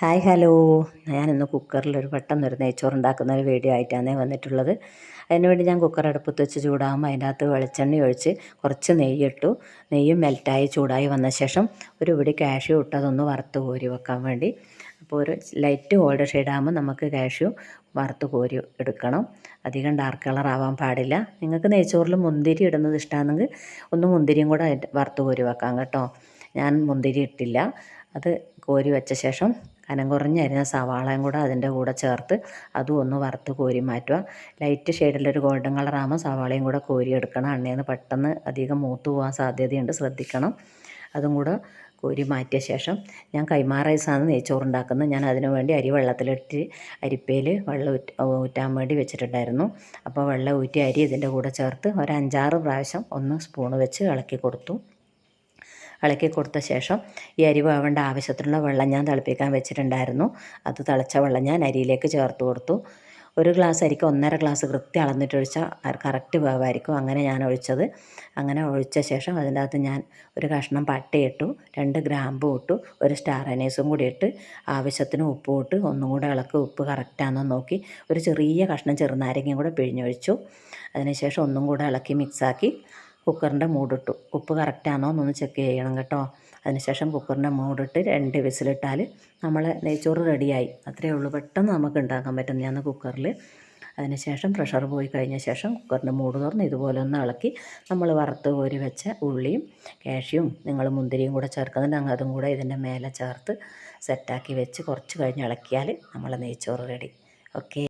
Hi hello. ഞാനിന്ന് കുക്കറിലൊരു പെട്ടെന്നൊരു നെയ്ച്ചോറുണ്ടാക്കുന്ന ഒരു വീഡിയോ ആയിട്ടാണ് വന്നിട്ടുള്ളത്. അതിനുവേണ്ടി ഞാൻ കുക്കർ അടുപ്പത്ത് വെച്ച് ചൂടാകുമ്പോൾ അതിൻ്റെ അകത്ത് വെളിച്ചെണ്ണ ഒഴിച്ച് കുറച്ച് നെയ്യിട്ടു. നെയ്യും മെൽറ്റായി ചൂടായി വന്ന ശേഷം ഒരു പിടി കാഷ്യൂ ഇട്ട് അതൊന്ന് വറുത്ത് കോരി വെക്കാൻ വേണ്ടി. അപ്പോൾ ഒരു ലൈറ്റ് ഗോൾഡ് ഷെയ്ഡാകുമ്പോൾ നമുക്ക് കാഷ്യൂ വറുത്ത് കോരി എടുക്കണം. അധികം ഡാർക്ക് കളർ ആവാൻ പാടില്ല. നിങ്ങൾക്ക് നെയ്ച്ചോറിൽ മുന്തിരി ഇടുന്നത് ഇഷ്ടമാണെങ്കിൽ ഒന്ന് മുന്തിരിയും കൂടെ വറുത്ത് കോരി വെക്കാം കേട്ടോ. ഞാൻ മുന്തിരി ഇട്ടില്ല. അത് കോരി വെച്ച ശേഷം കനം കുറഞ്ഞരിഞ്ഞ സവാളയും കൂടെ അതിൻ്റെ കൂടെ ചേർത്ത് അതും ഒന്ന് വറുത്ത് കോരി മാറ്റുക. ലൈറ്റ് ഷെയ്ഡിലൊരു ഗോൾഡൻ കളറാകുമ്പോൾ സവാളയും കൂടെ കോരി എടുക്കണം. എണ്ണയിൽ നിന്ന് പെട്ടെന്ന് അധികം മൂത്ത് പോകാൻ സാധ്യതയുണ്ട്, ശ്രദ്ധിക്കണം. അതും കൂടെ കോരി മാറ്റിയ ശേഷം ഞാൻ കൈമാ റൈസാണ് നെയ്ച്ചോറുണ്ടാക്കുന്നത്. ഞാൻ അതിനു വേണ്ടി അരി വെള്ളത്തിലിട്ട് അരിപ്പയിൽ വെള്ളം ഊറ്റാൻ വേണ്ടി വെച്ചിട്ടുണ്ടായിരുന്നു. അപ്പോൾ വെള്ളം ഊറ്റി അരി ഇതിൻ്റെ കൂടെ ചേർത്ത് ഒരു 5-6 പ്രാവശ്യം ഒന്ന് സ്പൂണ് വെച്ച് ഇളക്കി കൊടുത്തു. ഇളക്കി കൊടുത്ത ശേഷം ഈ അരി വേവേണ്ട ആവശ്യത്തിനുള്ള വെള്ളം ഞാൻ തിളപ്പിക്കാൻ വെച്ചിട്ടുണ്ടായിരുന്നു. അത് തിളച്ച വെള്ളം ഞാൻ അരിയിലേക്ക് ചേർത്ത് കൊടുത്തു. ഒരു ഗ്ലാസ് അരിക്ക് 1.5 ഗ്ലാസ് കൃത്യം അളന്നിട്ടൊഴിച്ചാൽ കറക്റ്റ് വേവായിരിക്കും. അങ്ങനെ ഞാൻ ഒഴിച്ചത്. അങ്ങനെ ഒഴിച്ച ശേഷം അതിൻ്റെ അകത്ത് ഞാൻ ഒരു കഷ്ണം പട്ടയിട്ടു, 2 ഗ്രാമ്പും ഇട്ടു, ഒരു സ്റ്റാർ അനീസും കൂടി ഇട്ട് ആവശ്യത്തിന് ഉപ്പും ഇട്ട് ഒന്നും കൂടെ ഇളക്കി ഉപ്പ് കറക്റ്റാണെന്ന് നോക്കി ഒരു ചെറിയ കഷ്ണം ചെറുനാരങ്ങയും കൂടെ പിഴിഞ്ഞൊഴിച്ചു. അതിനുശേഷം ഒന്നും കൂടെ ഇളക്കി മിക്സാക്കി കുക്കറിൻ്റെ മൂടിട്ടു. ഉപ്പ് കറക്റ്റാണോ എന്നൊന്ന് ചെക്ക് ചെയ്യണം കേട്ടോ. അതിനുശേഷം കുക്കറിൻ്റെ മൂടിട്ട് 2 വിസിലിട്ടാൽ നമ്മൾ നെയ്ച്ചോറ് റെഡിയായി. അത്രയേ ഉള്ളൂ, പെട്ടെന്ന് നമുക്ക് ഉണ്ടാക്കാൻ പറ്റും ഞാൻ കുക്കറിൽ. അതിനുശേഷം പ്രഷർ പോയി കഴിഞ്ഞ ശേഷം കുക്കറിൻ്റെ മൂട് തുറന്ന് ഇതുപോലെ ഒന്ന് ഇളക്കി നമ്മൾ വറുത്ത് കോരി വെച്ച ഉള്ളിയും കാഷ്യൂം നിങ്ങൾ മുന്തിരിയും കൂടെ ചേർക്കുന്നുണ്ട്, അതും കൂടെ ഇതിൻ്റെ മേലെ ചേർത്ത് സെറ്റാക്കി വെച്ച് കുറച്ച് കഴിഞ്ഞ് ഇളക്കിയാൽ നമ്മൾ നെയ്ച്ചോറ് റെഡി. ഓക്കെ.